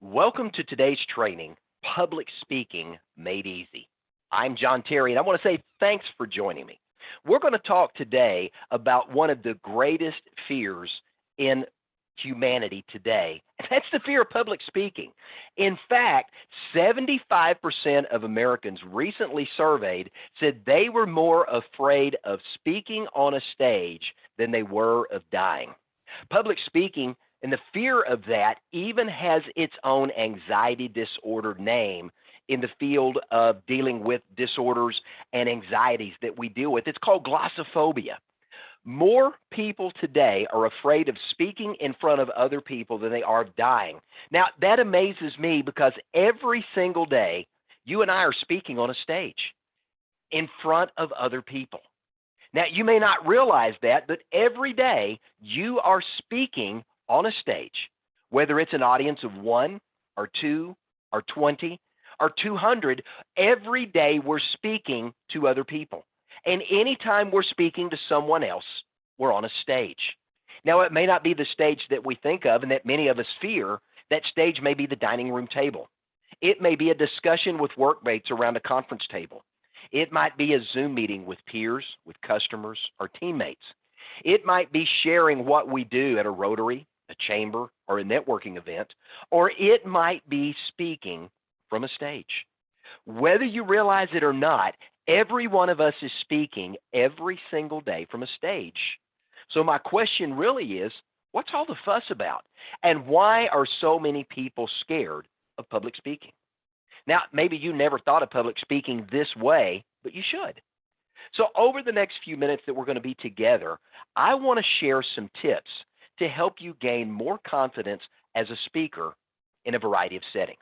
Welcome to today's training, Public Speaking Made Easy. I'm John Terry, and I want to say thanks for joining me. We're going to talk today about one of the greatest fears in humanity today, and that's the fear of public speaking. In fact, 75% of Americans recently surveyed said they were more afraid of speaking on a stage than they were of dying. Public speaking and the fear of that even has its own anxiety disorder name in the field of dealing with disorders and anxieties that we deal with. It's called glossophobia. More people today are afraid of speaking in front of other people than they are of dying. Now, that amazes me because every single day, you and I are speaking on a stage in front of other people. Now, you may not realize that, but every day you are speaking on a stage, whether it's an audience of 1 or 2 or 20 or 200, every day we're speaking to other people. And anytime we're speaking to someone else, we're on a stage. Now, it may not be the stage that we think of and that many of us fear. That stage may be the dining room table. It may be a discussion with workmates around a conference table. It might be a Zoom meeting with peers, with customers, or teammates. It might be sharing what we do at a Rotary, a chamber, or a networking event, or it might be speaking from a stage. Whether you realize it or not, every one of us is speaking every single day from a stage. So my question really is, what's all the fuss about? And why are so many people scared of public speaking? Now, maybe you never thought of public speaking this way, but you should. So over the next few minutes that we're going to be together, I want to share some tips to help you gain more confidence as a speaker in a variety of settings.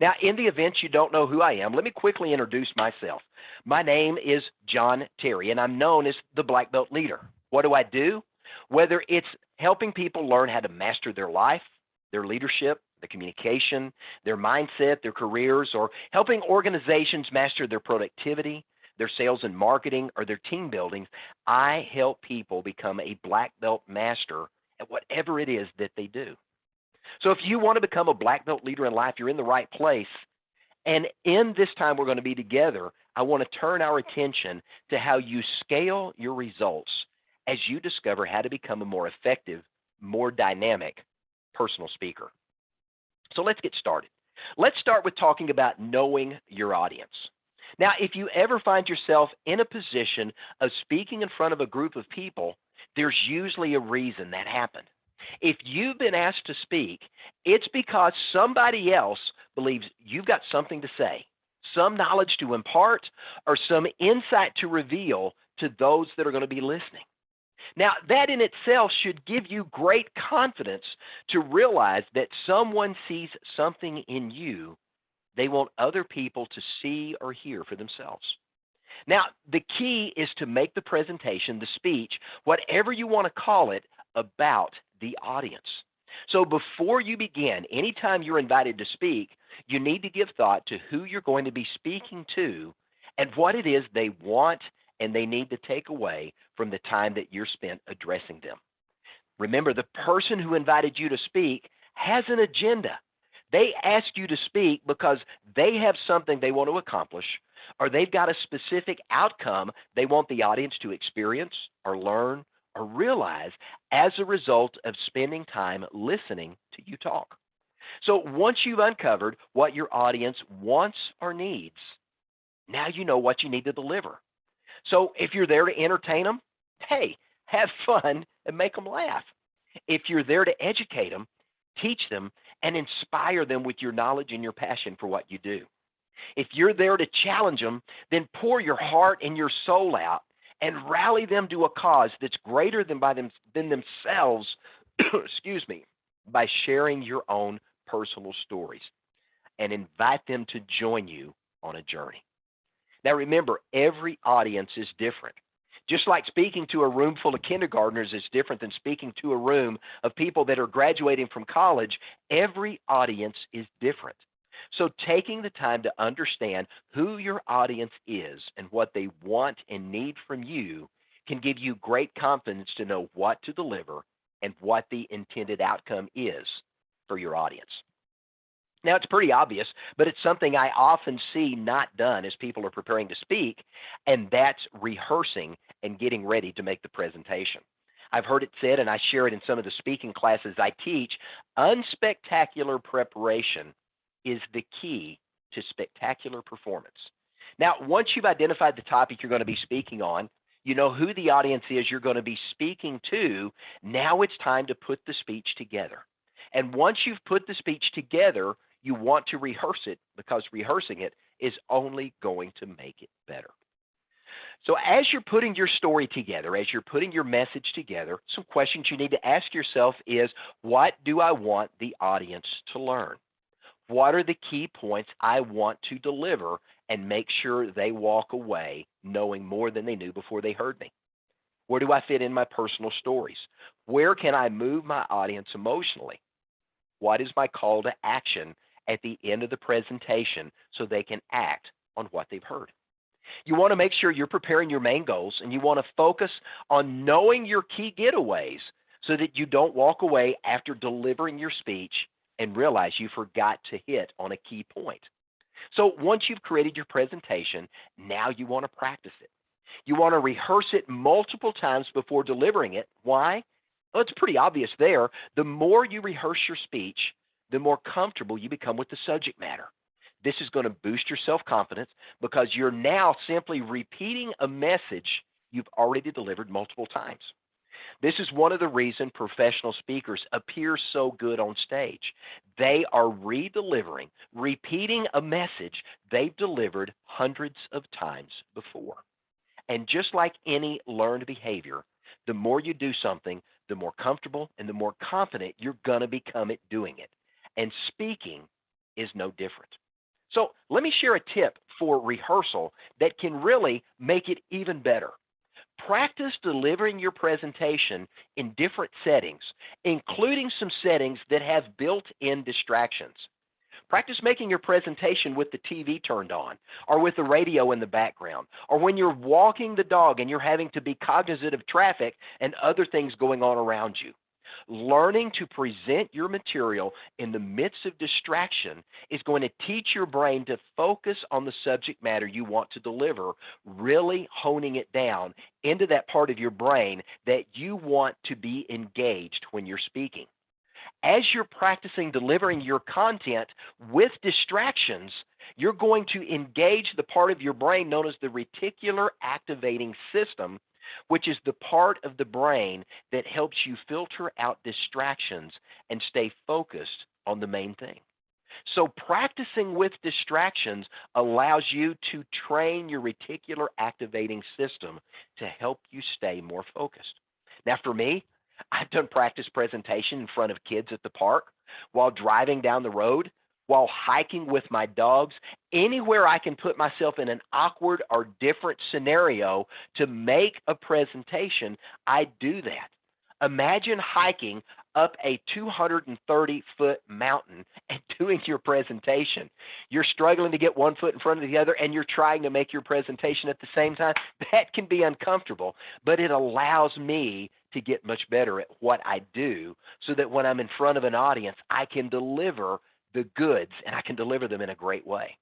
Now, in the event you don't know who I am, let me quickly introduce myself. My name is John Terry, and I'm known as the Black Belt Leader. What do I do? Whether it's helping people learn how to master their life, their leadership, their communication, their mindset, their careers, or helping organizations master their productivity, their sales and marketing, or their team building, I help people become a black belt master at whatever it is that they do. So if you want to become a black belt leader in life, you're in the right place. And in this time we're going to be together, I want to turn our attention to how you scale your results as you discover how to become a more effective, more dynamic personal speaker. So let's get started. Let's start with talking about knowing your audience. Now, if you ever find yourself in a position of speaking in front of a group of people, there's usually a reason that happened. If you've been asked to speak, it's because somebody else believes you've got something to say, some knowledge to impart, or some insight to reveal to those that are going to be listening. Now, that in itself should give you great confidence to realize that someone sees something in you they want other people to see or hear for themselves. Now, the key is to make the presentation, the speech, whatever you want to call it, about the audience. So before you begin, anytime you're invited to speak, you need to give thought to who you're going to be speaking to and what it is they want and they need to take away from the time that you're spent addressing them. Remember, the person who invited you to speak has an agenda. They ask you to speak because they have something they want to accomplish, or they've got a specific outcome they want the audience to experience or learn or realize as a result of spending time listening to you talk. So once you've uncovered what your audience wants or needs, now you know what you need to deliver. So if you're there to entertain them, hey, have fun and make them laugh. If you're there to educate them, teach them, and inspire them with your knowledge and your passion for what you do. If you're there to challenge them, then pour your heart and your soul out and rally them to a cause that's greater than themselves, excuse me, by sharing your own personal stories and invite them to join you on a journey. Now remember, every audience is different. Just like speaking to a room full of kindergartners is different than speaking to a room of people that are graduating from college, every audience is different. So taking the time to understand who your audience is and what they want and need from you can give you great confidence to know what to deliver and what the intended outcome is for your audience. Now, it's pretty obvious, but it's something I often see not done as people are preparing to speak, and that's rehearsing and getting ready to make the presentation. I've heard it said, and I share it in some of the speaking classes I teach, unspectacular preparation is the key to spectacular performance. Now, once you've identified the topic you're going to be speaking on, you know who the audience is you're going to be speaking to, now it's time to put the speech together. And once you've put the speech together, you want to rehearse it because rehearsing it is only going to make it better. So as you're putting your story together, as you're putting your message together, some questions you need to ask yourself is, what do I want the audience to learn? What are the key points I want to deliver and make sure they walk away knowing more than they knew before they heard me? Where do I fit in my personal stories? Where can I move my audience emotionally? What is my call to action at the end of the presentation so they can act on what they've heard? You want to make sure you're preparing your main goals, and you want to focus on knowing your key getaways so that you don't walk away after delivering your speech and realize you forgot to hit on a key point. So once you've created your presentation, now you want to practice it. You want to rehearse it multiple times before delivering it. Why? Well, it's pretty obvious there. The more you rehearse your speech, the more comfortable you become with the subject matter. This is going to boost your self-confidence because you're now simply repeating a message you've already delivered multiple times. This is one of the reasons professional speakers appear so good on stage. They are redelivering, repeating a message they've delivered hundreds of times before. And just like any learned behavior, the more you do something, the more comfortable and the more confident you're going to become at doing it. And speaking is no different. So let me share a tip for rehearsal that can really make it even better. Practice delivering your presentation in different settings, including some settings that have built-in distractions. Practice making your presentation with the TV turned on, or with the radio in the background, or when you're walking the dog and you're having to be cognizant of traffic and other things going on around you. Learning to present your material in the midst of distraction is going to teach your brain to focus on the subject matter you want to deliver, really honing it down into that part of your brain that you want to be engaged when you're speaking. As you're practicing delivering your content with distractions, you're going to engage the part of your brain known as the reticular activating system, which is the part of the brain that helps you filter out distractions and stay focused on the main thing. So practicing with distractions allows you to train your reticular activating system to help you stay more focused. Now, for me, I've done practice presentation in front of kids at the park, while driving down the road, while hiking with my dogs, anywhere I can put myself in an awkward or different scenario to make a presentation, I do that. Imagine hiking up a 230-foot mountain and doing your presentation. You're struggling to get one foot in front of the other, and you're trying to make your presentation at the same time. That can be uncomfortable, but it allows me to get much better at what I do so that when I'm in front of an audience, I can deliver the goods, and I can deliver them in a great way.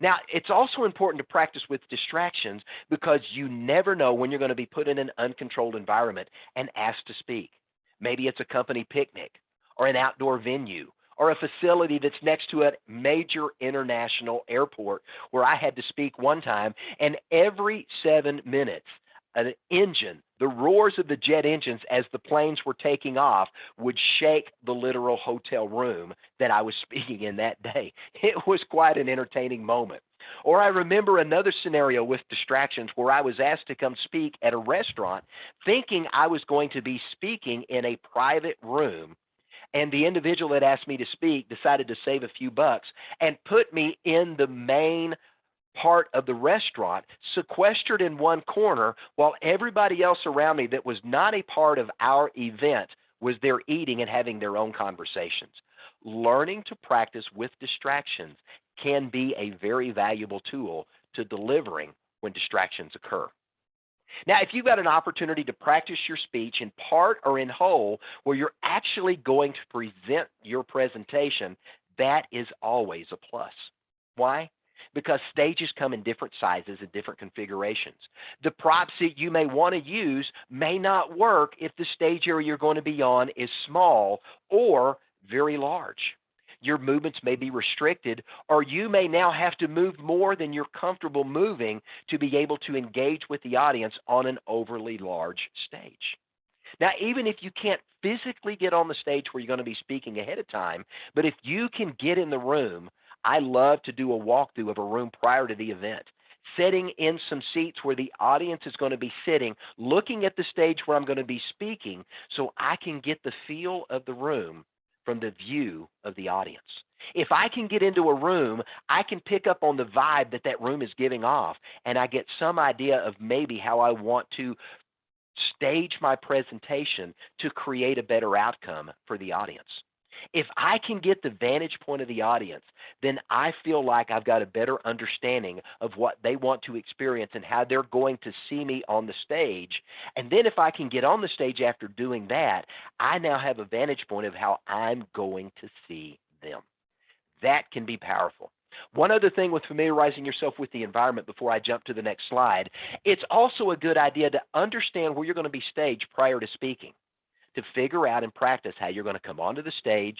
Now, it's also important to practice with distractions because you never know when you're going to be put in an uncontrolled environment and asked to speak. Maybe it's a company picnic or an outdoor venue or a facility that's next to a major international airport where I had to speak one time, and every 7 minutes, an engine, the roars of the jet engines as the planes were taking off would shake the literal hotel room that I was speaking in that day. It was quite an entertaining moment. Or I remember another scenario with distractions where I was asked to come speak at a restaurant thinking I was going to be speaking in a private room, and the individual that asked me to speak decided to save a few bucks and put me in the main part of the restaurant, sequestered in one corner, while everybody else around me that was not a part of our event was there eating and having their own conversations. Learning to practice with distractions can be a very valuable tool to delivering when distractions occur. Now, if you've got an opportunity to practice your speech in part or in whole, where you're actually going to present your presentation, that is always a plus. Why? Because stages come in different sizes and different configurations. The props that you may want to use may not work if the stage area you're going to be on is small or very large. Your movements may be restricted, or you may now have to move more than you're comfortable moving to be able to engage with the audience on an overly large stage. Now, even if you can't physically get on the stage where you're going to be speaking ahead of time, but if you can get in the room, I love to do a walkthrough of a room prior to the event, setting in some seats where the audience is going to be sitting, looking at the stage where I'm going to be speaking, so I can get the feel of the room from the view of the audience. If I can get into a room, I can pick up on the vibe that that room is giving off, and I get some idea of maybe how I want to stage my presentation to create a better outcome for the audience. If I can get the vantage point of the audience, then I feel like I've got a better understanding of what they want to experience and how they're going to see me on the stage. And then if I can get on the stage after doing that, I now have a vantage point of how I'm going to see them. That can be powerful. One other thing with familiarizing yourself with the environment before I jump to the next slide, it's also a good idea to understand where you're going to be staged prior to speaking, to figure out and practice how you're going to come onto the stage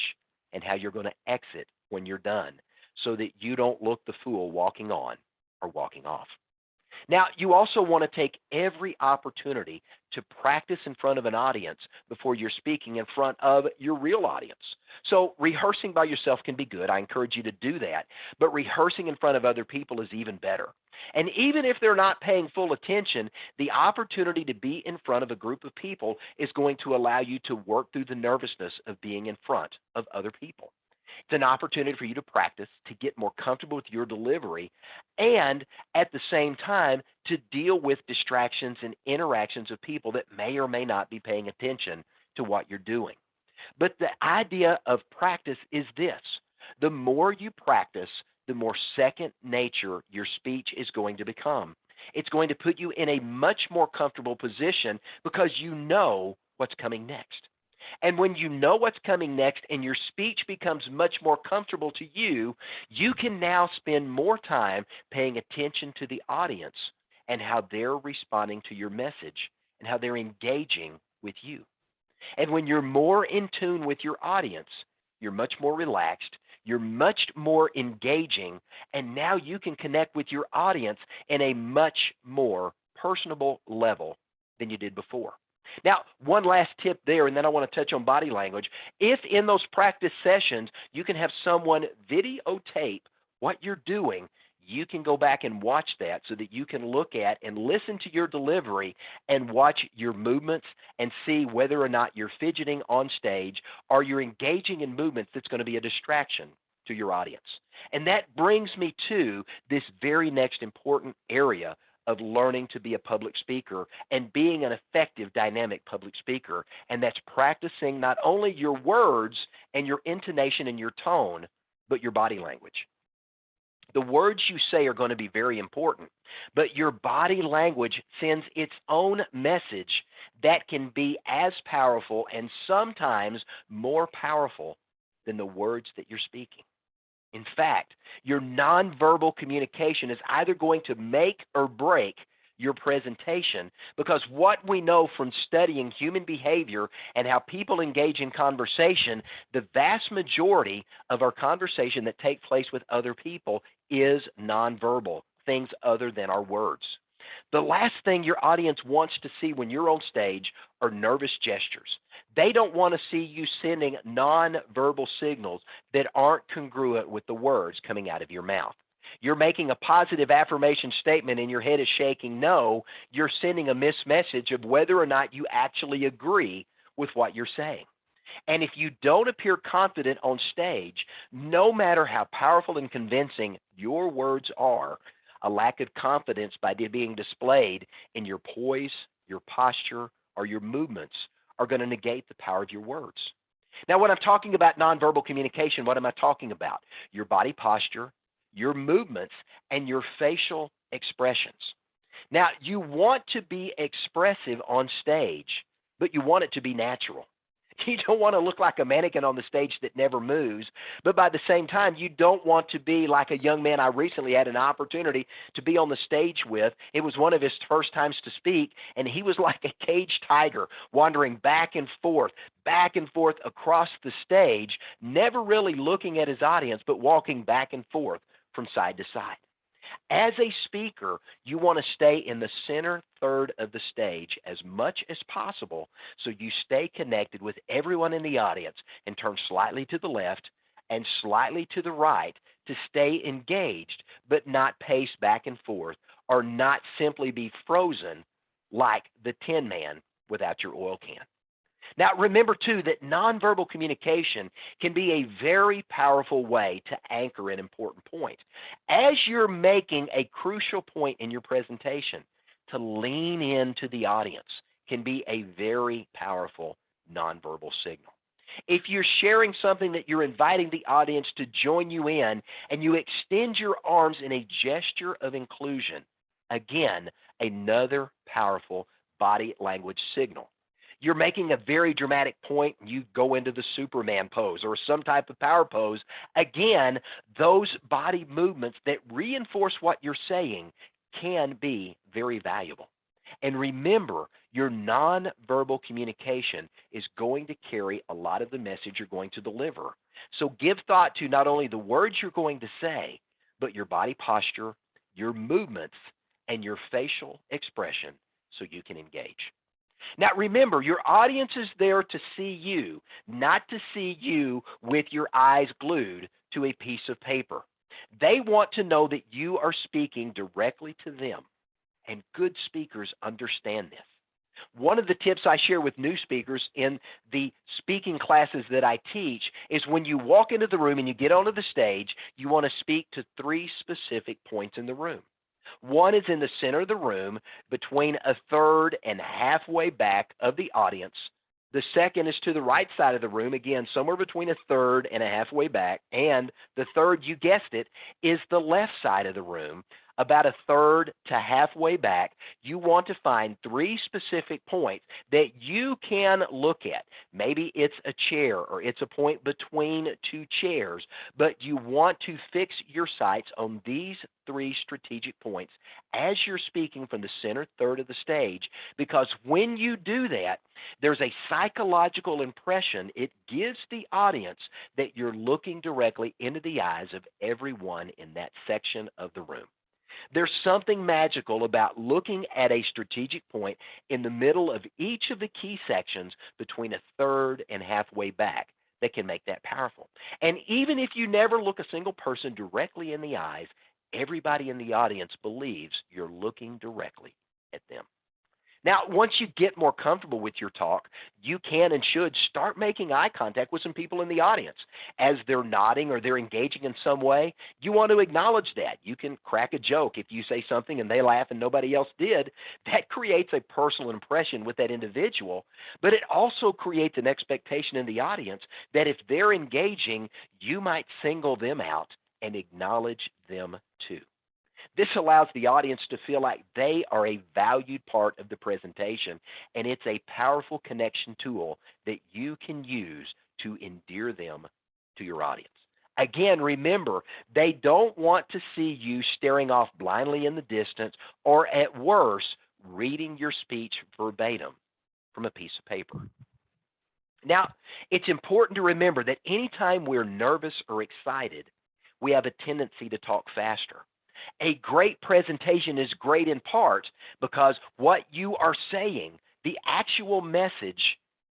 and how you're going to exit when you're done, so that you don't look the fool walking on or walking off. Now, you also want to take every opportunity to practice in front of an audience before you're speaking in front of your real audience. So rehearsing by yourself can be good. I encourage you to do that. But rehearsing in front of other people is even better. And even if they're not paying full attention, the opportunity to be in front of a group of people is going to allow you to work through the nervousness of being in front of other people. It's an opportunity for you to practice, to get more comfortable with your delivery, and at the same time to deal with distractions and interactions of people that may or may not be paying attention to what you're doing. But the idea of practice is this: the more you practice, the more second nature your speech is going to become. It's going to put you in a much more comfortable position because you know what's coming next. And when you know what's coming next and your speech becomes much more comfortable to you, you can now spend more time paying attention to the audience and how they're responding to your message and how they're engaging with you. And when you're more in tune with your audience, you're much more relaxed, you're much more engaging, and now you can connect with your audience in a much more personable level than you did before. Now, one last tip there, and then I want to touch on body language. If in those practice sessions you can have someone videotape what you're doing, you can go back and watch that so that you can look at and listen to your delivery and watch your movements and see whether or not you're fidgeting on stage or you're engaging in movements that's going to be a distraction to your audience. And that brings me to this very next important area of learning to be a public speaker and being an effective dynamic public speaker, and that's practicing not only your words and your intonation and your tone, but your body language. The words you say are going to be very important, but your body language sends its own message that can be as powerful and sometimes more powerful than the words that you're speaking. In fact, your nonverbal communication is either going to make or break your presentation, because what we know from studying human behavior and how people engage in conversation, the vast majority of our conversation that take place with other people is nonverbal, things other than our words. The last thing your audience wants to see when you're on stage are nervous gestures. They don't want to see you sending nonverbal signals that aren't congruent with the words coming out of your mouth. You're making a positive affirmation statement and your head is shaking no. You're sending a missed message of whether or not you actually agree with what you're saying. And if you don't appear confident on stage, no matter how powerful and convincing your words are, a lack of confidence by being displayed in your poise, your posture, or your movements are going to negate the power of your words. Now, when I'm talking about nonverbal communication, what am I talking about? Your body posture, your movements, and your facial expressions. Now, you want to be expressive on stage, but you want it to be natural. You don't want to look like a mannequin on the stage that never moves, but by the same time, you don't want to be like a young man I recently had an opportunity to be on the stage with. It was one of his first times to speak, and he was like a caged tiger, wandering back and forth across the stage, never really looking at his audience, but walking back and forth from side to side. As a speaker, you want to stay in the center third of the stage as much as possible so you stay connected with everyone in the audience and turn slightly to the left and slightly to the right to stay engaged but not pace back and forth or not simply be frozen like the Tin Man without your oil can. Now, remember, too, that nonverbal communication can be a very powerful way to anchor an important point. As you're making a crucial point in your presentation, to lean into the audience can be a very powerful nonverbal signal. If you're sharing something that you're inviting the audience to join you in and you extend your arms in a gesture of inclusion, again, another powerful body language signal. You're making a very dramatic point and you go into the Superman pose or some type of power pose. Again, those body movements that reinforce what you're saying can be very valuable. And remember, your nonverbal communication is going to carry a lot of the message you're going to deliver. So give thought to not only the words you're going to say, but your body posture, your movements, and your facial expression so you can engage. Now, remember, your audience is there to see you, not to see you with your eyes glued to a piece of paper. They want to know that you are speaking directly to them, and good speakers understand this. One of the tips I share with new speakers in the speaking classes that I teach is when you walk into the room and you get onto the stage, you want to speak to 3 specific points in the room. One is in the center of the room between a third and halfway back of the audience. The second is to the right side of the room, again, somewhere between a third and a halfway back. And the third, you guessed it, is the left side of the room, about a third to halfway back. You want to find 3 specific points that you can look at. Maybe it's a chair or it's a point between 2 chairs, but you want to fix your sights on these 3 strategic points as you're speaking from the center third of the stage, because when you do that, there's a psychological impression it gives the audience that you're looking directly into the eyes of everyone in that section of the room. There's something magical about looking at a strategic point in the middle of each of the key sections between a third and halfway back that can make that powerful. And even if you never look a single person directly in the eyes, everybody in the audience believes you're looking directly at them. Now, once you get more comfortable with your talk, you can and should start making eye contact with some people in the audience. As they're nodding or they're engaging in some way, you want to acknowledge that. You can crack a joke if you say something and they laugh and nobody else did. That creates a personal impression with that individual, but it also creates an expectation in the audience that if they're engaging, you might single them out and acknowledge them too. This allows the audience to feel like they are a valued part of the presentation, and it's a powerful connection tool that you can use to endear them to your audience. Again, remember, they don't want to see you staring off blindly in the distance or, at worst, reading your speech verbatim from a piece of paper. Now, it's important to remember that anytime we're nervous or excited, we have a tendency to talk faster. A great presentation is great in part because what you are saying, the actual message,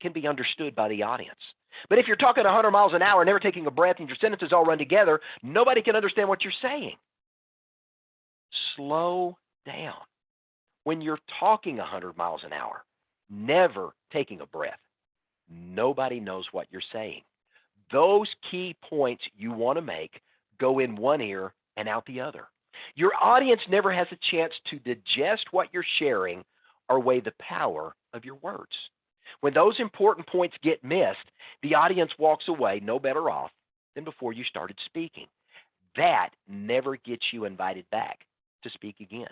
can be understood by the audience. But if you're talking 100 miles an hour, never taking a breath, and your sentences all run together, nobody can understand what you're saying. Slow down. When you're talking 100 miles an hour, never taking a breath, nobody knows what you're saying. Those key points you want to make go in one ear and out the other. Your audience never has a chance to digest what you're sharing or weigh the power of your words. When those important points get missed, the audience walks away no better off than before you started speaking. That never gets you invited back to speak again.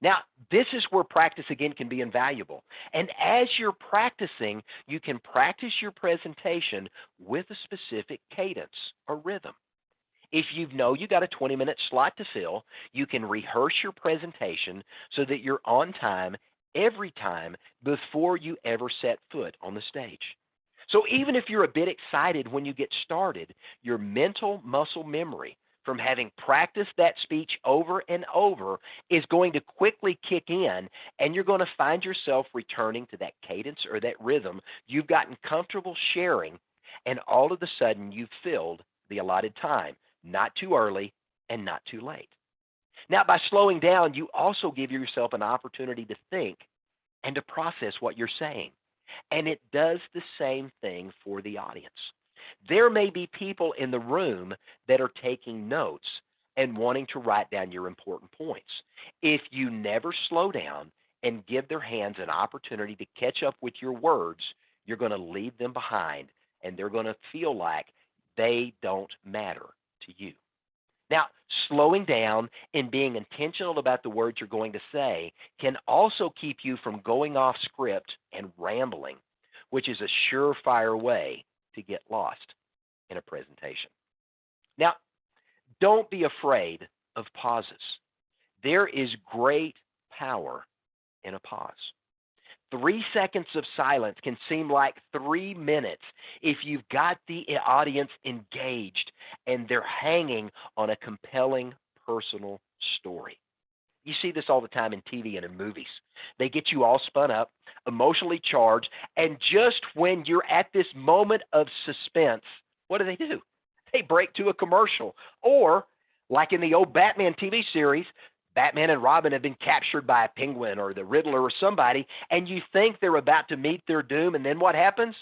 Now, this is where practice again can be invaluable. And as you're practicing, you can practice your presentation with a specific cadence or rhythm. If you know you got a 20-minute slot to fill, you can rehearse your presentation so that you're on time every time before you ever set foot on the stage. So even if you're a bit excited when you get started, your mental muscle memory from having practiced that speech over and over is going to quickly kick in, and you're going to find yourself returning to that cadence or that rhythm you've gotten comfortable sharing, and all of a sudden you've filled the allotted time, not too early and not too late. Now, by slowing down, you also give yourself an opportunity to think and to process what you're saying. And it does the same thing for the audience. There may be people in the room that are taking notes and wanting to write down your important points. If you never slow down and give their hands an opportunity to catch up with your words, you're going to leave them behind, and they're going to feel like they don't matter to you. Now, slowing down and being intentional about the words you're going to say can also keep you from going off script and rambling, which is a surefire way to get lost in a presentation. Now, don't be afraid of pauses. There is great power in a pause. 3 seconds of silence can seem like 3 minutes if you've got the audience engaged and they're hanging on a compelling personal story. You see this all the time in TV and in movies. They get you all spun up, emotionally charged, and just when you're at this moment of suspense, what do? They break to a commercial. Or, like in the old Batman TV series, Batman and Robin have been captured by a penguin or the Riddler or somebody, and you think they're about to meet their doom, and then what happens?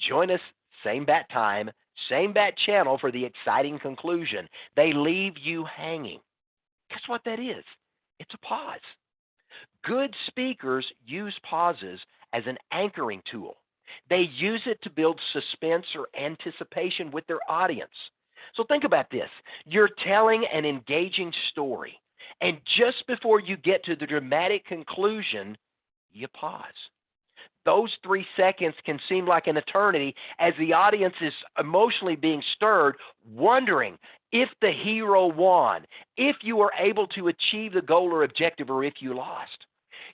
Join us, same bat time, same bat channel for the exciting conclusion. They leave you hanging. Guess what that is? It's a pause. Good speakers use pauses as an anchoring tool. They use it to build suspense or anticipation with their audience. So think about this. You're telling an engaging story, and just before you get to the dramatic conclusion, you pause. Those 3 seconds can seem like an eternity as the audience is emotionally being stirred, wondering if the hero won, if you were able to achieve the goal or objective, or if you lost.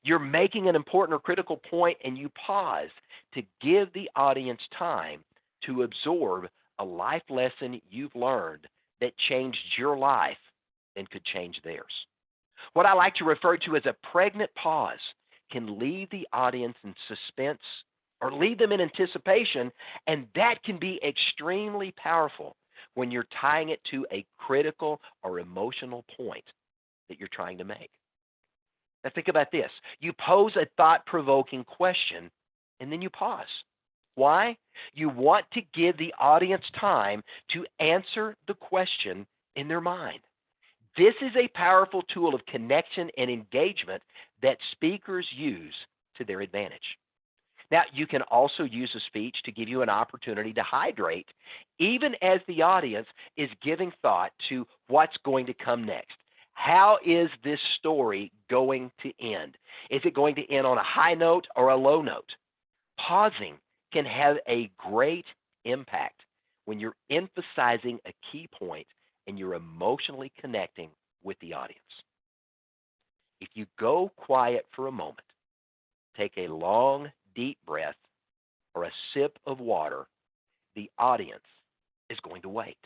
You're making an important or critical point, and you pause to give the audience time to absorb a life lesson you've learned that changed your life and could change theirs. What I like to refer to as a pregnant pause can leave the audience in suspense or leave them in anticipation, and that can be extremely powerful when you're tying it to a critical or emotional point that you're trying to make. Now think about this. You pose a thought-provoking question, and then you pause. Why? You want to give the audience time to answer the question in their mind. This is a powerful tool of connection and engagement that speakers use to their advantage. Now, you can also use a speech to give you an opportunity to hydrate, even as the audience is giving thought to what's going to come next. How is this story going to end? Is it going to end on a high note or a low note? Pausing can have a great impact when you're emphasizing a key point and you're emotionally connecting with the audience. If you go quiet for a moment, take a long, deep breath or a sip of water, the audience is going to wait.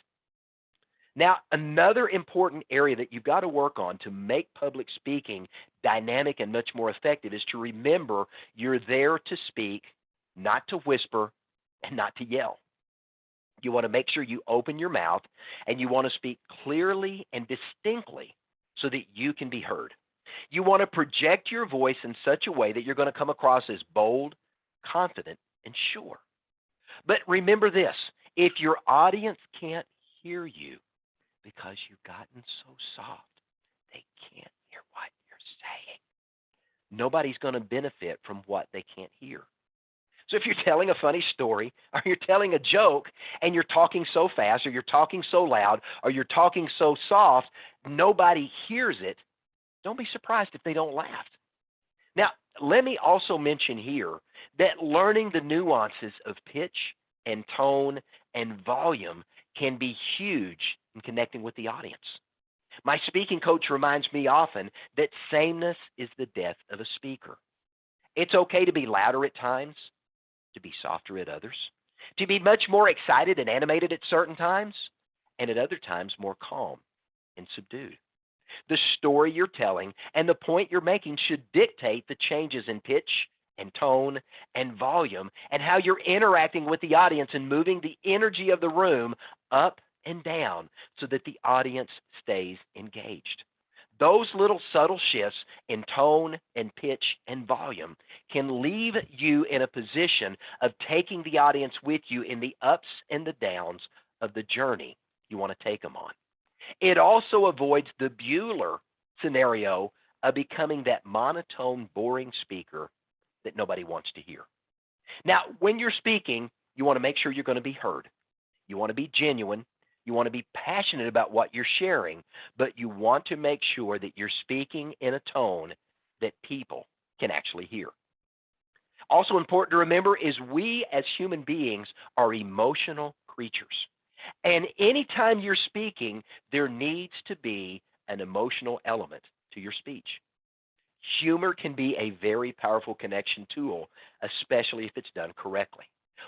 Now, another important area that you've got to work on to make public speaking dynamic and much more effective is to remember you're there to speak, not to whisper and not to yell. You want to make sure you open your mouth, and you want to speak clearly and distinctly so that you can be heard. You want to project your voice in such a way that you're going to come across as bold, confident, and sure. But remember this, if your audience can't hear you because you've gotten so soft, they can't hear what you're saying. Nobody's going to benefit from what they can't hear. So if you're telling a funny story, or you're telling a joke, and you're talking so fast, or you're talking so loud, or you're talking so soft, nobody hears it, don't be surprised if they don't laugh. Now, let me also mention here that learning the nuances of pitch and tone and volume can be huge in connecting with the audience. My speaking coach reminds me often that sameness is the death of a speaker. It's okay to be louder at times, to be softer at others, to be much more excited and animated at certain times, and at other times more calm and subdued. The story you're telling and the point you're making should dictate the changes in pitch and tone and volume and how you're interacting with the audience and moving the energy of the room up and down so that the audience stays engaged. Those little subtle shifts in tone and pitch and volume can leave you in a position of taking the audience with you in the ups and the downs of the journey you want to take them on. It also avoids the Bueller scenario of becoming that monotone, boring speaker that nobody wants to hear. Now, when you're speaking, you want to make sure you're going to be heard. You want to be genuine. You want to be passionate about what you're sharing, but you want to make sure that you're speaking in a tone that people can actually hear. Also important to remember is we as human beings are emotional creatures. And anytime you're speaking, there needs to be an emotional element to your speech. Humor can be a very powerful connection tool, especially if it's done correctly.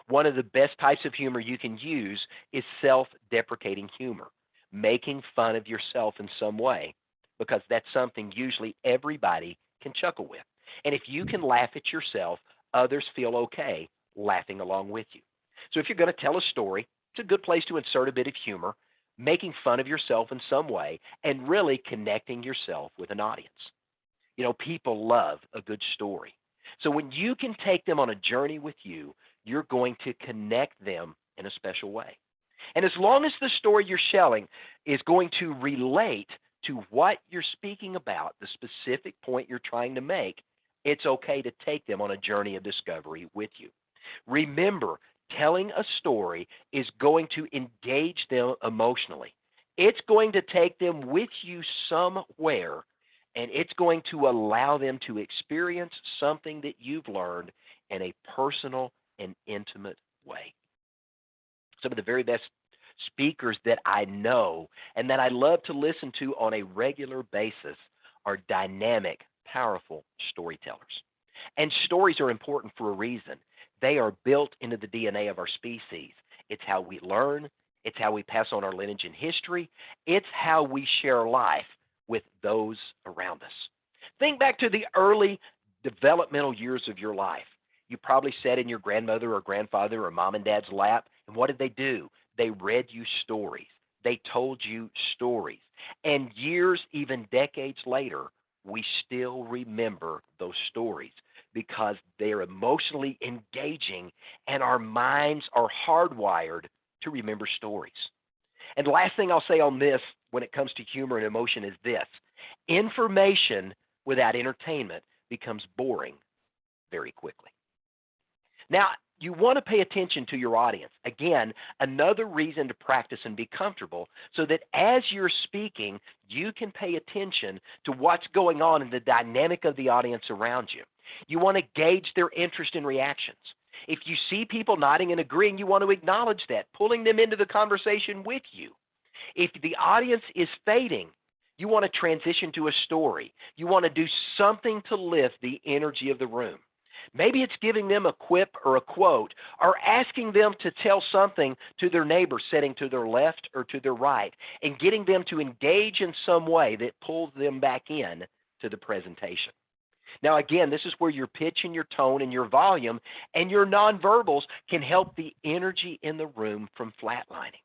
One of the best types of humor you can use is self-deprecating humor, making fun of yourself in some way, because that's something usually everybody can chuckle with. And if you can laugh at yourself, others feel okay laughing along with you. So if you're going to tell a story, it's a good place to insert a bit of humor, making fun of yourself in some way, and really connecting yourself with an audience. You know, people love a good story. So when you can take them on a journey with you, you're going to connect them in a special way. And as long as the story you're telling is going to relate to what you're speaking about, the specific point you're trying to make, it's okay to take them on a journey of discovery with you. Remember, telling a story is going to engage them emotionally. It's going to take them with you somewhere, and it's going to allow them to experience something that you've learned in a personal and intimate way. Some of the very best speakers that I know and that I love to listen to on a regular basis are dynamic, powerful storytellers. And stories are important for a reason. They are built into the DNA of our species. It's how we learn. It's how we pass on our lineage and history. It's how we share life with those around us. Think back to the early developmental years of your life. You probably sat in your grandmother or grandfather or mom and dad's lap, and what did they do? They read you stories. They told you stories. And years, even decades later, we still remember those stories because they're emotionally engaging and our minds are hardwired to remember stories. And the last thing I'll say on this when it comes to humor and emotion is this: information without entertainment becomes boring very quickly. Now, you want to pay attention to your audience. Again, another reason to practice and be comfortable so that as you're speaking, you can pay attention to what's going on in the dynamic of the audience around you. You want to gauge their interest and reactions. If you see people nodding and agreeing, you want to acknowledge that, pulling them into the conversation with you. If the audience is fading, you want to transition to a story. You want to do something to lift the energy of the room. Maybe it's giving them a quip or a quote, or asking them to tell something to their neighbor sitting to their left or to their right, and getting them to engage in some way that pulls them back in to the presentation. Now, again, this is where your pitch and your tone and your volume and your nonverbals can help the energy in the room from flatlining.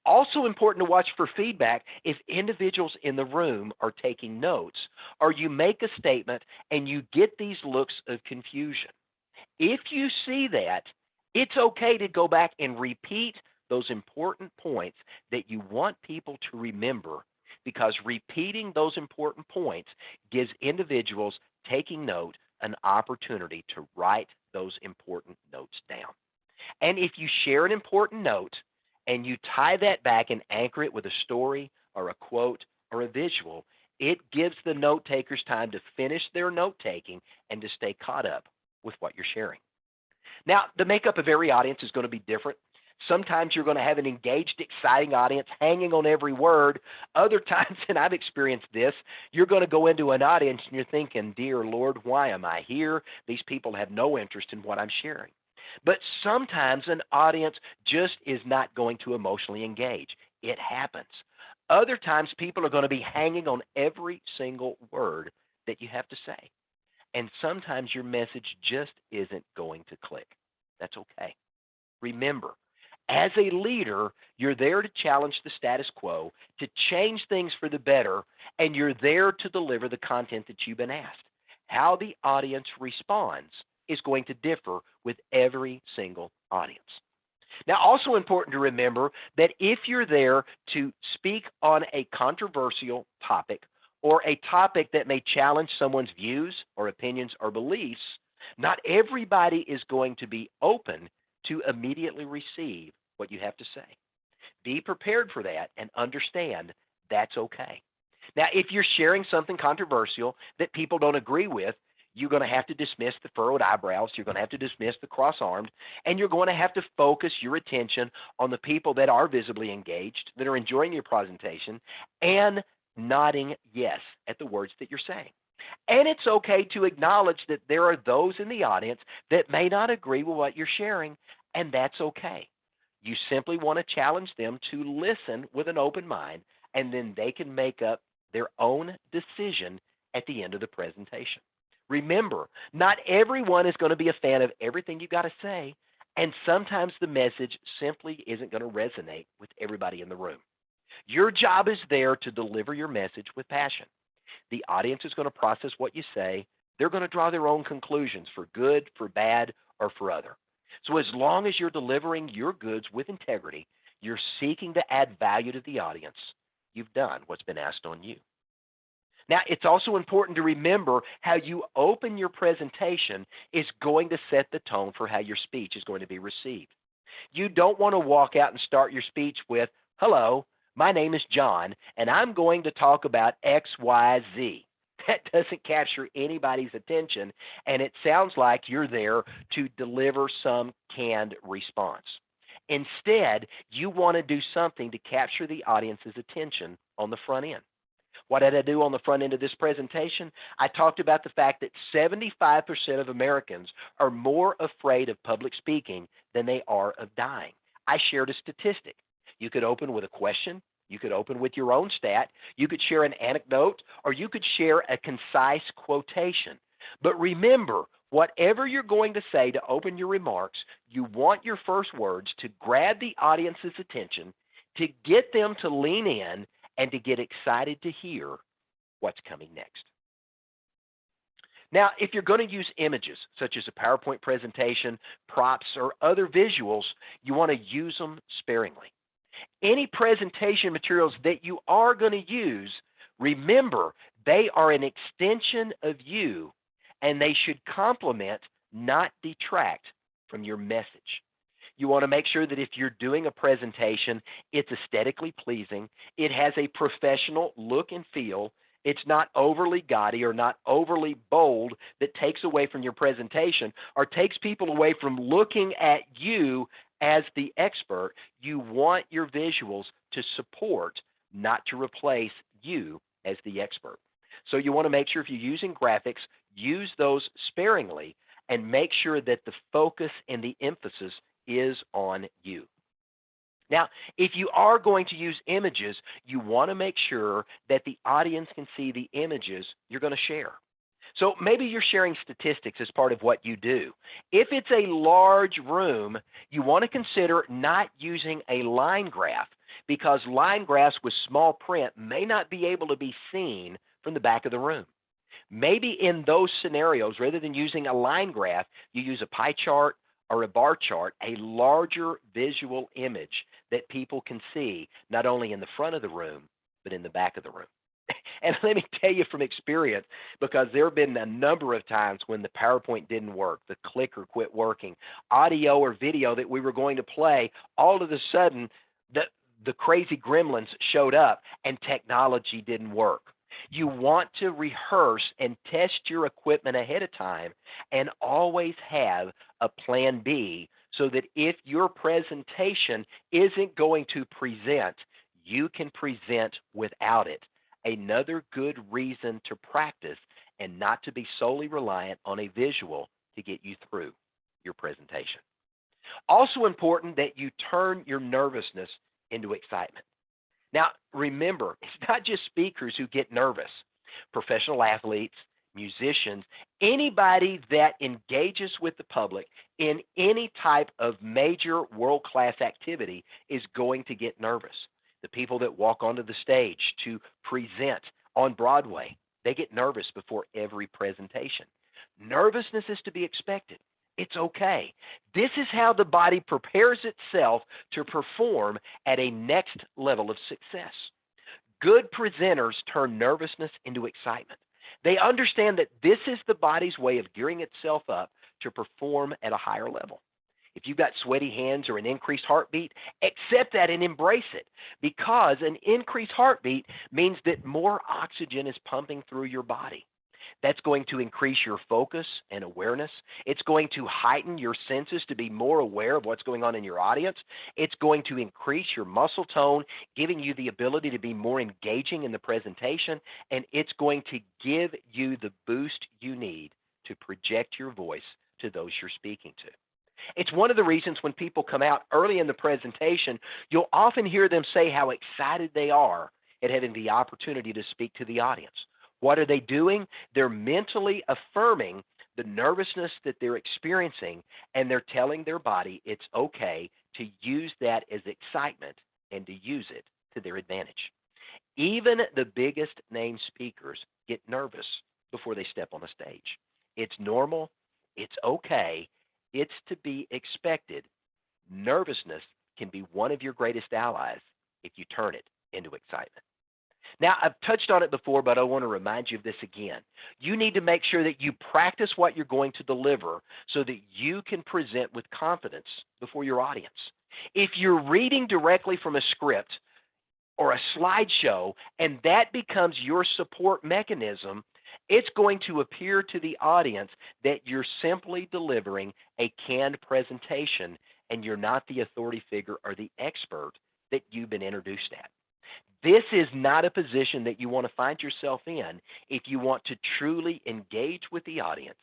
Also important to watch for feedback if individuals in the room are taking notes or you make a statement and you get these looks of confusion. If you see that, it's okay to go back and repeat those important points that you want people to remember, because repeating those important points gives individuals taking note an opportunity to write those important notes down. And if you share an important note and you tie that back and anchor it with a story or a quote or a visual, It gives the note takers time to finish their note taking and to stay caught up with what you're sharing. Now, the makeup of every audience is going to be different. Sometimes you're going to have an engaged, exciting audience hanging on every word. Other times, and I've experienced this, you're going to go into an audience and you're thinking, dear Lord, why am I here? These people have no interest in what I'm sharing. But sometimes an audience just is not going to emotionally engage. It happens. Other times, people are going to be hanging on every single word that you have to say. And sometimes your message just isn't going to click. That's okay. Remember, as a leader, you're there to challenge the status quo, to change things for the better, and you're there to deliver the content that you've been asked. How the audience responds is going to differ with every single audience. Now, also important to remember that if you're there to speak on a controversial topic or a topic that may challenge someone's views or opinions or beliefs, not everybody is going to be open to immediately receive what you have to say. Be prepared for that and understand that's okay. Now, if you're sharing something controversial that people don't agree with, you're going to have to dismiss the furrowed eyebrows, you're going to have to dismiss the cross-armed, and you're going to have to focus your attention on the people that are visibly engaged, that are enjoying your presentation, and nodding yes at the words that you're saying. And it's okay to acknowledge that there are those in the audience that may not agree with what you're sharing, and that's okay. You simply want to challenge them to listen with an open mind, and then they can make up their own decision at the end of the presentation. Remember, not everyone is going to be a fan of everything you got to say, and sometimes the message simply isn't going to resonate with everybody in the room. Your job is there to deliver your message with passion. The audience is going to process what you say. They're going to draw their own conclusions for good, for bad, or for other. So as long as you're delivering your goods with integrity, you're seeking to add value to the audience, you've done what's been asked on you. Now, it's also important to remember how you open your presentation is going to set the tone for how your speech is going to be received. You don't want to walk out and start your speech with, hello, my name is John, and I'm going to talk about X, Y, Z. That doesn't capture anybody's attention, and it sounds like you're there to deliver some canned response. Instead, you want to do something to capture the audience's attention on the front end. What did I do on the front end of this presentation? I talked about the fact that 75% of Americans are more afraid of public speaking than they are of dying. I shared a statistic. You could open with a question. You could open with your own stat. You could share an anecdote, or you could share a concise quotation. But remember, whatever you're going to say to open your remarks, you want your first words to grab the audience's attention, to get them to lean in, and to get excited to hear what's coming next. Now, if you're going to use images, such as a PowerPoint presentation, props, or other visuals, you want to use them sparingly. Any presentation materials that you are going to use, remember, they are an extension of you, and they should complement, not detract from your message. You want to make sure that if you're doing a presentation, it's aesthetically pleasing, it has a professional look and feel, it's not overly gaudy or not overly bold that takes away from your presentation or takes people away from looking at you as the expert. You want your visuals to support, not to replace you as the expert. So you want to make sure if you're using graphics, use those sparingly and make sure that the focus and the emphasis is on you. Now, if you are going to use images, you want to make sure that the audience can see the images you're going to share. So maybe you're sharing statistics as part of what you do. If it's a large room, you want to consider not using a line graph because line graphs with small print may not be able to be seen from the back of the room. Maybe in those scenarios, rather than using a line graph, you use a pie chart or a bar chart, a larger visual image that people can see, not only in the front of the room, but in the back of the room. And let me tell you from experience, because there have been a number of times when the PowerPoint didn't work, the clicker quit working, audio or video that we were going to play, all of a sudden, the crazy gremlins showed up and technology didn't work. You want to rehearse and test your equipment ahead of time and always have a plan B so that if your presentation isn't going to present, you can present without it. Another good reason to practice and not to be solely reliant on a visual to get you through your presentation. Also important that you turn your nervousness into excitement. Now, remember, it's not just speakers who get nervous. Professional athletes, musicians, anybody that engages with the public in any type of major world-class activity is going to get nervous. The people that walk onto the stage to present on Broadway, they get nervous before every presentation. Nervousness is to be expected. It's okay. This is how the body prepares itself to perform at a next level of success. Good presenters turn nervousness into excitement. They understand that this is the body's way of gearing itself up to perform at a higher level. If you've got sweaty hands or an increased heartbeat, accept that and embrace it, because an increased heartbeat means that more oxygen is pumping through your body. That's going to increase your focus and awareness. It's going to heighten your senses to be more aware of what's going on in your audience. It's going to increase your muscle tone, giving you the ability to be more engaging in the presentation, and it's going to give you the boost you need to project your voice to those you're speaking to. It's one of the reasons when people come out early in the presentation, you'll often hear them say how excited they are at having the opportunity to speak to the audience. What are they doing? They're mentally affirming the nervousness that they're experiencing, and they're telling their body it's okay to use that as excitement and to use it to their advantage. Even the biggest name speakers get nervous before they step on a stage. It's normal. It's okay. It's to be expected. Nervousness can be one of your greatest allies if you turn it into excitement. Now, I've touched on it before, but I want to remind you of this again. You need to make sure that you practice what you're going to deliver so that you can present with confidence before your audience. If you're reading directly from a script or a slideshow and that becomes your support mechanism, it's going to appear to the audience that you're simply delivering a canned presentation and you're not the authority figure or the expert that you've been introduced at. This is not a position that you want to find yourself in if you want to truly engage with the audience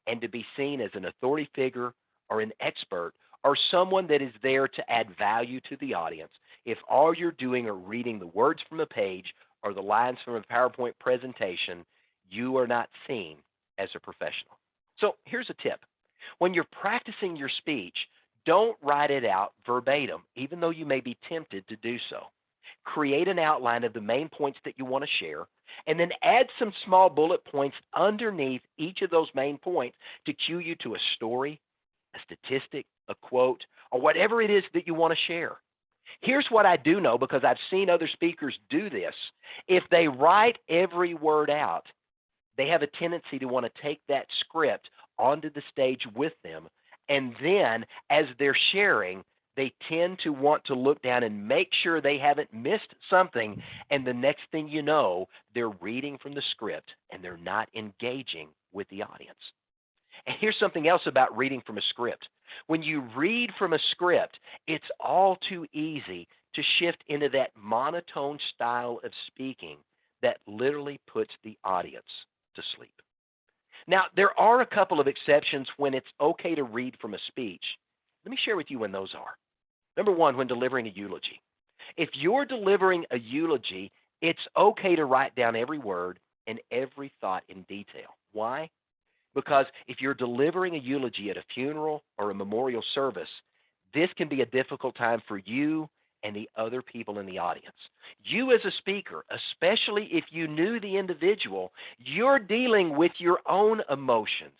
and to be seen as an authority figure or an expert or someone that is there to add value to the audience. If all you're doing are reading the words from a page or the lines from a PowerPoint presentation, you are not seen as a professional. So here's a tip. When you're practicing your speech, don't write it out verbatim, even though you may be tempted to do so. Create an outline of the main points that you want to share, and then add some small bullet points underneath each of those main points to cue you to a story, a statistic, a quote, or whatever it is that you want to share. Here's what I do know, because I've seen other speakers do this. If they write every word out, they have a tendency to want to take that script onto the stage with them, and then as they're sharing, they tend to want to look down and make sure they haven't missed something, and the next thing you know, they're reading from the script and they're not engaging with the audience. And here's something else about reading from a script. When you read from a script, it's all too easy to shift into that monotone style of speaking that literally puts the audience to sleep. Now, there are a couple of exceptions when it's okay to read from a speech. Let me share with you when those are. Number one, when delivering a eulogy. If you're delivering a eulogy, it's okay to write down every word and every thought in detail. Why? Because if you're delivering a eulogy at a funeral or a memorial service, this can be a difficult time for you and the other people in the audience. You as a speaker, especially if you knew the individual, you're dealing with your own emotions.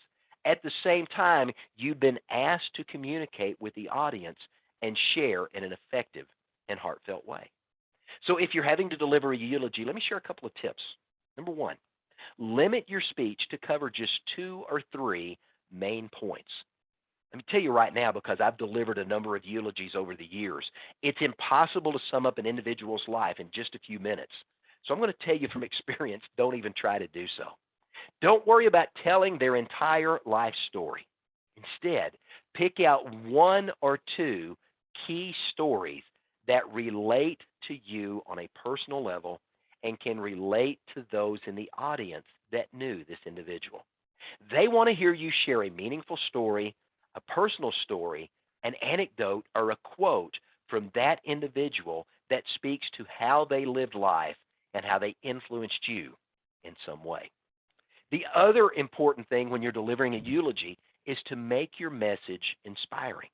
At the same time, you've been asked to communicate with the audience and share in an effective and heartfelt way. So if you're having to deliver a eulogy, let me share a couple of tips. Number one, limit your speech to cover just 2 or 3 main points. Let me tell you right now, because I've delivered a number of eulogies over the years, it's impossible to sum up an individual's life in just a few minutes. So I'm going to tell you from experience, don't even try to do so. Don't worry about telling their entire life story. Instead, pick out one or two key stories that relate to you on a personal level and can relate to those in the audience that knew this individual. They want to hear you share a meaningful story, a personal story, an anecdote, or a quote from that individual that speaks to how they lived life and how they influenced you in some way. The other important thing when you're delivering a eulogy is to make your message inspiring.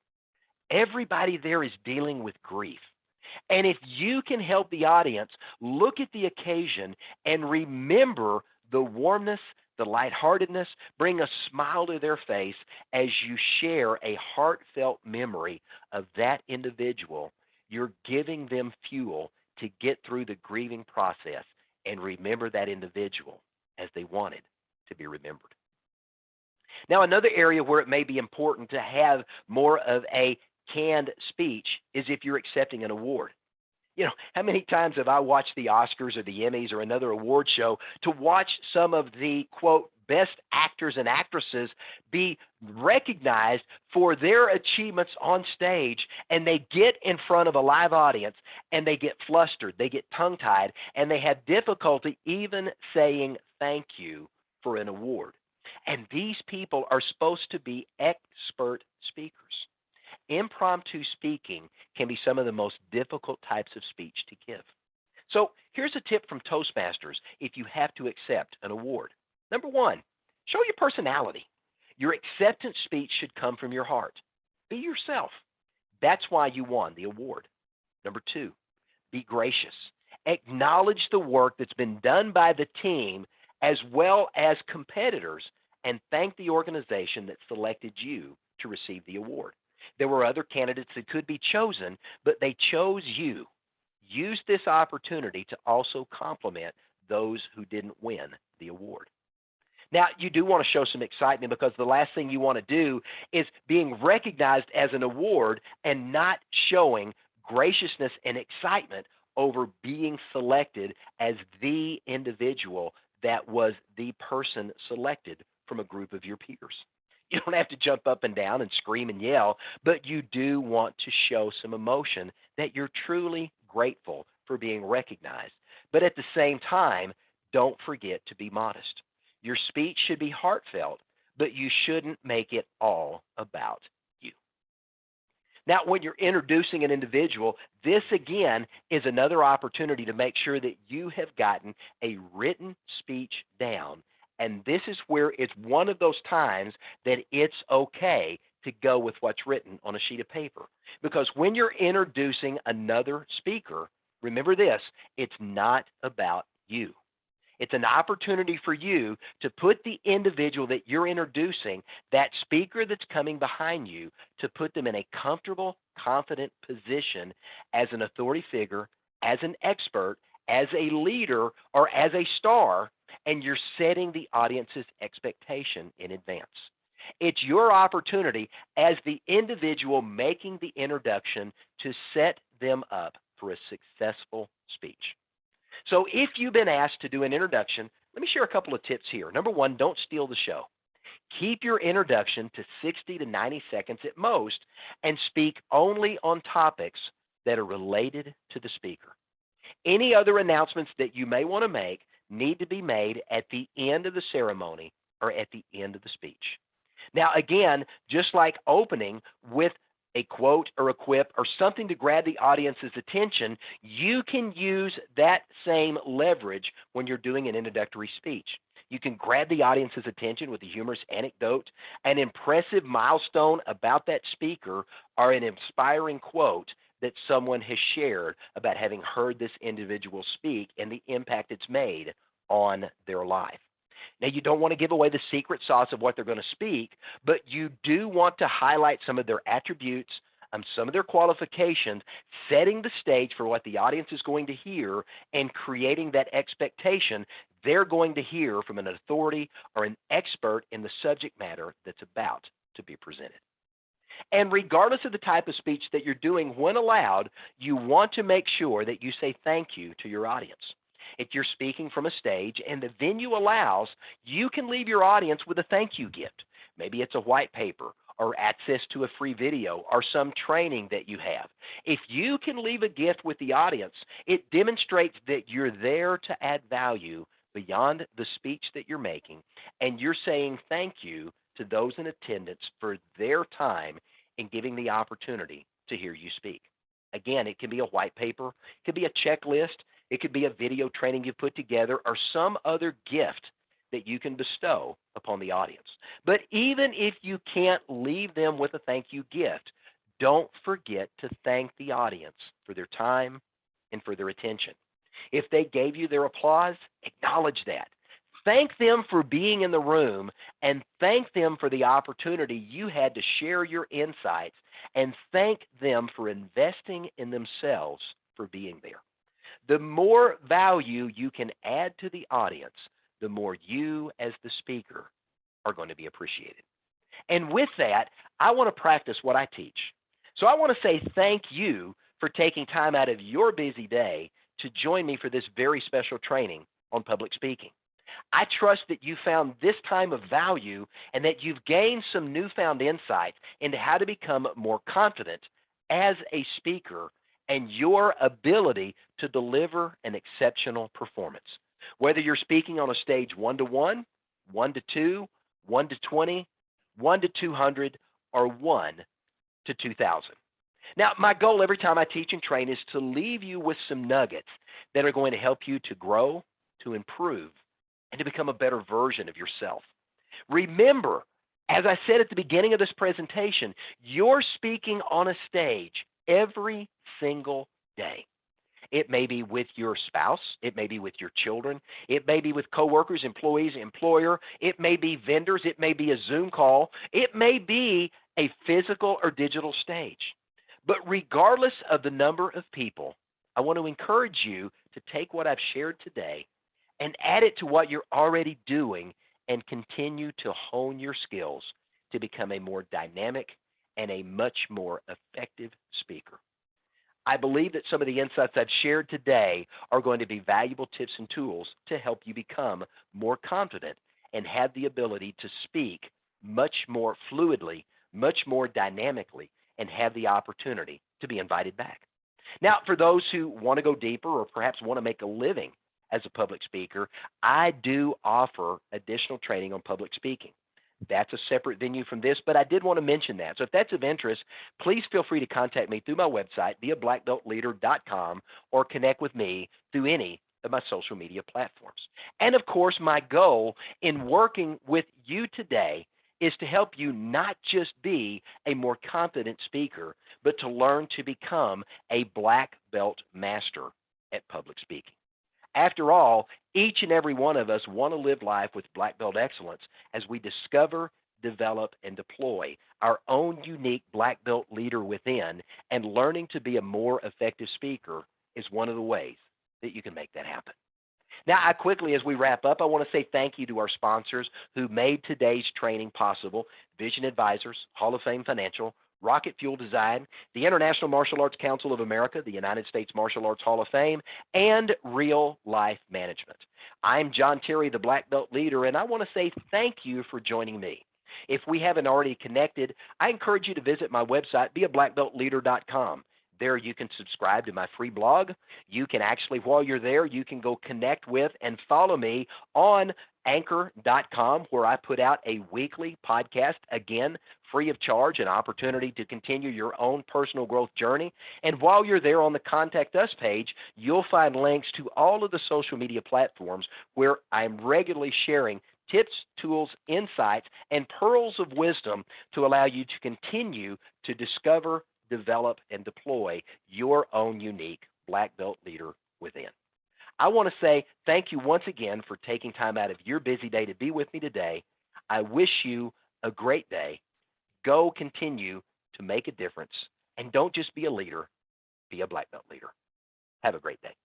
Everybody there is dealing with grief. And if you can help the audience look at the occasion and remember the warmness, the lightheartedness, bring a smile to their face as you share a heartfelt memory of that individual, you're giving them fuel to get through the grieving process and remember that individual as they wanted to be remembered. Now, another area where it may be important to have more of a canned speech is if you're accepting an award. You know, how many times have I watched the Oscars or the Emmys or another award show to watch some of the, quote, best actors and actresses be recognized for their achievements on stage, and they get in front of a live audience and they get flustered, they get tongue-tied, and they have difficulty even saying thank you for an award. And these people are supposed to be expert speakers. Impromptu speaking can be some of the most difficult types of speech to give. So here's a tip from Toastmasters if you have to accept an award. Number one, show your personality. Your acceptance speech should come from your heart. Be yourself. That's why you won the award. Number two, be gracious. Acknowledge the work that's been done by the team as well as competitors, and thank the organization that selected you to receive the award. There were other candidates that could be chosen, but they chose you. Use this opportunity to also compliment those who didn't win the award. Now, you do want to show some excitement because the last thing you want to do is being recognized as an award and not showing graciousness and excitement over being selected as the individual that was the person selected from a group of your peers. You don't have to jump up and down and scream and yell, but you do want to show some emotion that you're truly grateful for being recognized. But at the same time, don't forget to be modest. Your speech should be heartfelt, but you shouldn't make it all about you. Now, when you're introducing an individual, this again is another opportunity to make sure that you have gotten a written speech down. And this is where it's one of those times that it's okay to go with what's written on a sheet of paper. Because when you're introducing another speaker, remember this, it's not about you. It's an opportunity for you to put the individual that you're introducing, that speaker that's coming behind you, to put them in a comfortable, confident position as an authority figure, as an expert, as a leader, or as a star, and you're setting the audience's expectation in advance. It's your opportunity as the individual making the introduction to set them up for a successful speech. So if you've been asked to do an introduction, let me share a couple of tips here. Number one, don't steal the show. Keep your introduction to 60 to 90 seconds at most and speak only on topics that are related to the speaker. Any other announcements that you may want to make need to be made at the end of the ceremony or at the end of the speech. Now, again, just like opening with a quote or a quip or something to grab the audience's attention, you can use that same leverage when you're doing an introductory speech. You can grab the audience's attention with a humorous anecdote, an impressive milestone about that speaker, or an inspiring quote that someone has shared about having heard this individual speak and the impact it's made on their life. Now, you don't want to give away the secret sauce of what they're going to speak, but you do want to highlight some of their attributes, some of their qualifications, setting the stage for what the audience is going to hear and creating that expectation they're going to hear from an authority or an expert in the subject matter that's about to be presented. And regardless of the type of speech that you're doing, when allowed, you want to make sure that you say thank you to your audience. If you're speaking from a stage and the venue allows, you can leave your audience with a thank you gift. Maybe it's a white paper or access to a free video or some training that you have. If you can leave a gift with the audience, it demonstrates that you're there to add value beyond the speech that you're making, and you're saying thank you to those in attendance for their time in giving the opportunity to hear you speak. Again, it can be a white paper, it could be a checklist, it could be a video training you put together, or some other gift that you can bestow upon the audience. But even if you can't leave them with a thank you gift, don't forget to thank the audience for their time and for their attention. If they gave you their applause, acknowledge that. Thank them for being in the room, and thank them for the opportunity you had to share your insights, and thank them for investing in themselves for being there. The more value you can add to the audience, the more you as the speaker are going to be appreciated. And with that, I want to practice what I teach. So I want to say thank you for taking time out of your busy day to join me for this very special training on public speaking. I trust that you found this time of value and that you've gained some newfound insight into how to become more confident as a speaker and your ability to deliver an exceptional performance. Whether you're speaking on a stage 1-to-1, 1-to-2, 1-to-20, 1-to-200, or 1-to-2,000. Now, my goal every time I teach and train is to leave you with some nuggets that are going to help you to grow, to improve, and to become a better version of yourself. Remember, as I said at the beginning of this presentation, you're speaking on a stage every single day. It may be with your spouse, it may be with your children, it may be with coworkers, employees, employer, it may be vendors, it may be a Zoom call, it may be a physical or digital stage. But regardless of the number of people, I want to encourage you to take what I've shared today and add it to what you're already doing and continue to hone your skills to become a more dynamic and a much more effective speaker. I believe that some of the insights I've shared today are going to be valuable tips and tools to help you become more confident and have the ability to speak much more fluidly, much more dynamically, and have the opportunity to be invited back. Now, for those who want to go deeper or perhaps want to make a living as a public speaker, I do offer additional training on public speaking. That's a separate venue from this, but I did want to mention that. So if that's of interest, please feel free to contact me through my website, beablackbeltleader.com, or connect with me through any of my social media platforms. And of course, my goal in working with you today is to help you not just be a more confident speaker, but to learn to become a black belt master at public speaking. After all, each and every one of us want to live life with black belt excellence as we discover, develop, and deploy our own unique black belt leader within, and learning to be a more effective speaker is one of the ways that you can make that happen. Now, I quickly, as we wrap up, I want to say thank you to our sponsors who made today's training possible: Vision Advisors, Hall of Fame Financial, Rocket Fuel Design, the International Martial Arts Council of America, the United States Martial Arts Hall of Fame, and Real Life Management. I'm John Terry, the Black Belt Leader, and I want to say thank you for joining me. If we haven't already connected, I encourage you to visit my website, beablackbeltleader.com. There you can subscribe to my free blog. You can actually, while you're there, you can go connect with and follow me on anchor.com, where I put out a weekly podcast, again, free of charge, an opportunity to continue your own personal growth journey. And while you're there on the Contact Us page, you'll find links to all of the social media platforms where I'm regularly sharing tips, tools, insights, and pearls of wisdom to allow you to continue to discover, develop, and deploy your own unique black belt leader within. I want to say thank you once again for taking time out of your busy day to be with me today. I wish you a great day. Go continue to make a difference, and don't just be a leader, be a black belt leader. Have a great day.